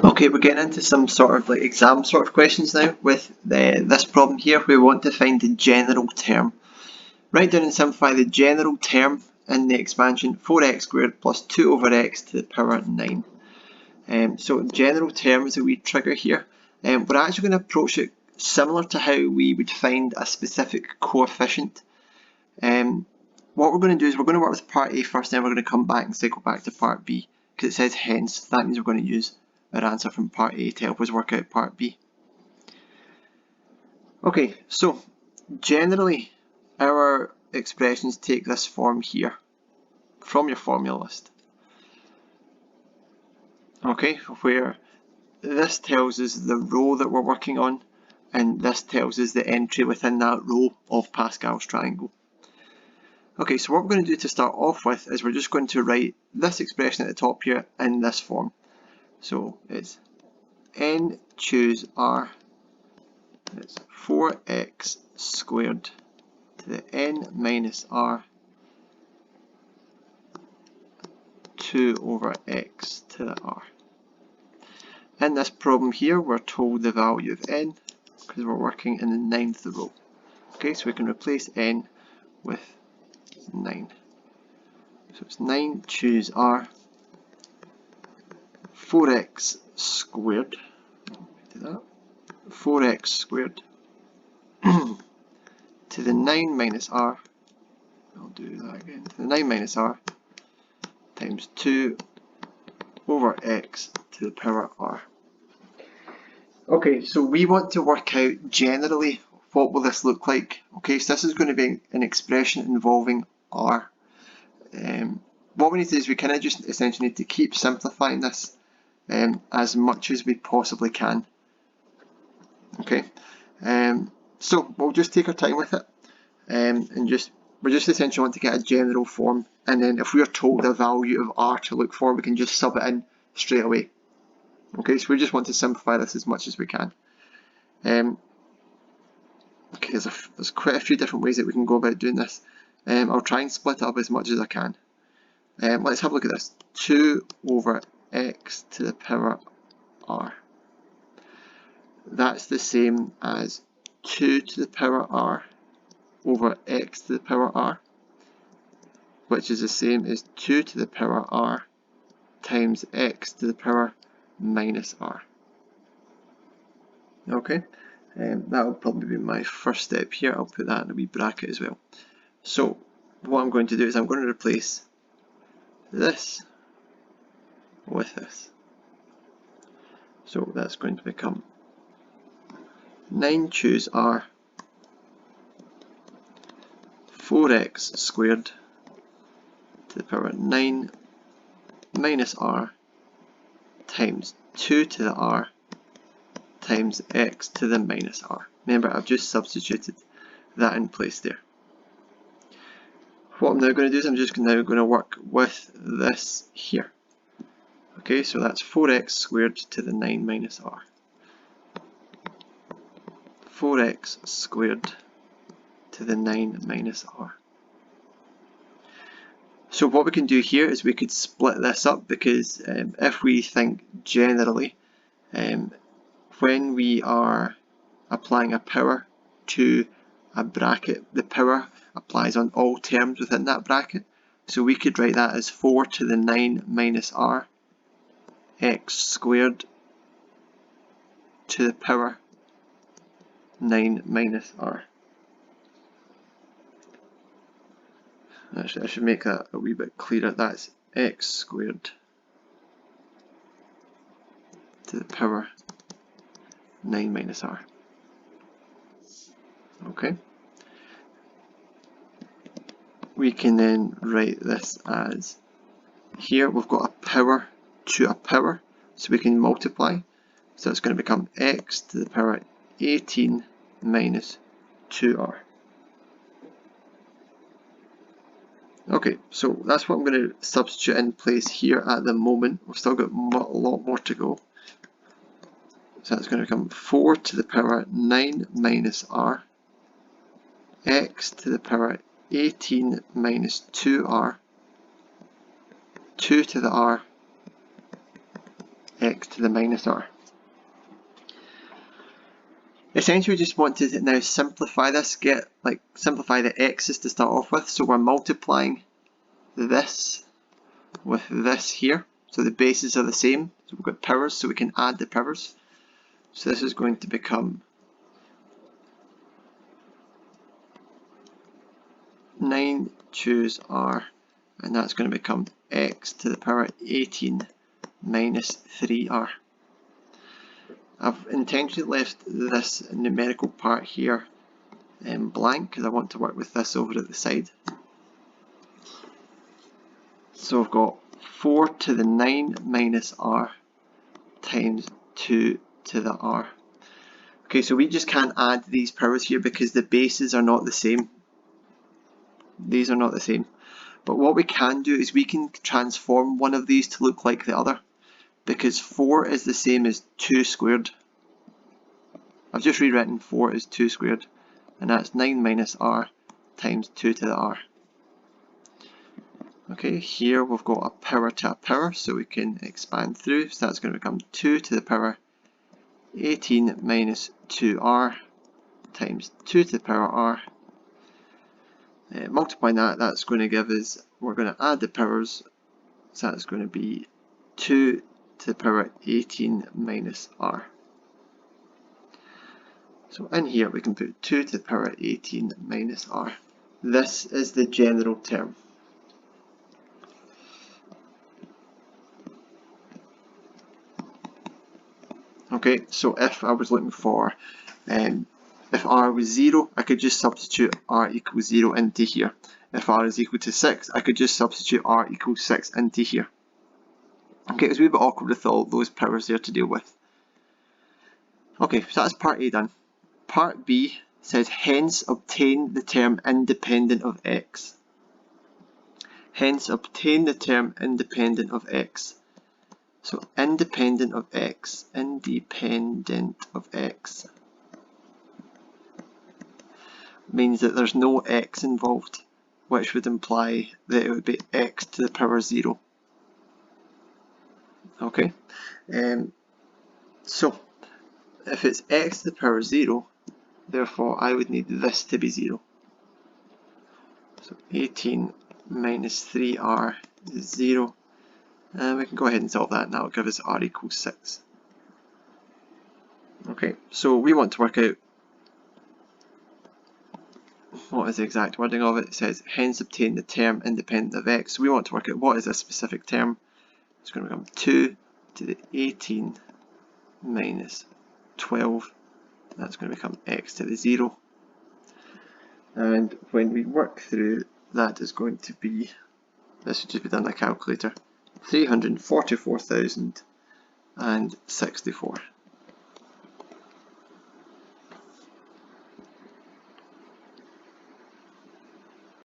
Okay, we're getting into some sort of like exam sort of questions now with this problem here. We want to find the general term. Write down and simplify the general term in the expansion 4x squared plus 2 over x to the power 9. So general term is a wee trigger here. We're actually going to approach it similar to how we would find a specific coefficient. What we're going to do is we're going to work with part A first, then we're going to come back and cycle back to part B, because it says hence. That means we're going to use our answer from part A to help us work out part B. Okay, so generally our expressions take this form here from your formula list. Okay, where this tells us the row that we're working on, and this tells us the entry within that row of Pascal's triangle. Okay, so what we're going to do to start off with is we're just going to write this expression at the top here in this form. So it's n choose r, it's 4x squared to the n minus r 2 over x to the r. In this problem here, we're told the value of n because we're working in the 9th row. Okay, so we can replace n with 9. So it's 9 choose r 4x squared, do that, 4x squared to the 9 minus r, I'll do that again, to the 9 minus r times 2 over x to the power r. Okay, so we want to work out generally what will this look like. Okay, so this is going to be an expression involving r. What we need to do is we kind of just essentially need to keep simplifying this as much as we possibly can. Okay, so we'll just take our time with it, and we're just essentially want to get a general form, and then if we are told a value of r to look for, we can just sub it in straight away. Okay, so we just want to simplify this as much as we can. Okay, there's quite a few different ways that we can go about doing this. I'll try and split it up as much as I can. Let's have a look at this. 2 over x to the power r. That's the same as 2 to the power r over x to the power r, which is the same as 2 to the power r times x to the power minus r. Okay, that will probably be my first step here. I'll put that in a wee bracket as well. So what I'm going to do is I'm going to replace this with this. So that's going to become 9 choose r 4x squared to the power 9 minus r times 2 to the r times x to the minus r. Remember, I've just substituted that in place there. What I'm now going to do is I'm just now going to work with this here. Okay, so that's 4x squared to the 9 minus r. 4x squared to the 9 minus r. So what we can do here is we could split this up, because if we think generally, when we are applying a power to a bracket, the power applies on all terms within that bracket. So we could write that as 4 to the 9 minus r x squared to the power 9 minus r. Actually, I should make that a wee bit clearer. That's x squared to the power 9 minus r. Okay. We can then write this as, here we've got a power to a power, so we can multiply. So it's going to become x to the power 18 minus 2r. Okay, so that's what I'm going to substitute in place here at the moment. We've still got a lot more to go. So that's going to become 4 to the power 9 minus r, x to the power 18 minus 2r, 2 to the r x to the minus r. Essentially we just want to now simplify this, simplify the x's to start off with, so we're multiplying this with this here, so the bases are the same, so we've got powers, so we can add the powers. So this is going to become 9 choose r, and that's going to become x to the power 18 minus 3r. I've intentionally left this numerical part here blank because I want to work with this over at the side. So I've got 4 to the 9 minus r times 2 to the r. Okay, so we just can't add these powers here because the bases are not the same. These are not the same. But what we can do is we can transform one of these to look like the other, because 4 is the same as 2 squared. I've just rewritten 4 as 2 squared, and that's 9 minus r times 2 to the r. Okay, here we've got a power to a power, so we can expand through, so that's going to become 2 to the power 18 minus 2r times 2 to the power r. Multiplying that, that's going to give us, we're going to add the powers, so that's going to be 2 to the power 18 minus r. So in here we can put 2 to the power 18 minus r. This is the general term. Okay, so if I was looking for, if r was 0, I could just substitute r equals 0 into here. If r is equal to 6, I could just substitute r equals 6 into here. Okay, it's a wee bit awkward with all those powers there to deal with. Okay, so that's part A done. Part B says, hence obtain the term independent of x. Hence obtain the term independent of x. So independent of x means that there's no x involved, which would imply that it would be x to the power 0. Okay, so if it's x to the power 0, therefore I would need this to be 0. So 18 minus 3r is 0. And we can go ahead and solve that, and that will give us r equals 6. Okay, so we want to work out what is the exact wording of it. It says, hence obtain the term independent of x. So we want to work out what is a specific term. It's going to become 2 to the 18 minus 12. That's going to become x to the 0. And when we work through, that is going to be, this should just be done on a calculator, 344,064.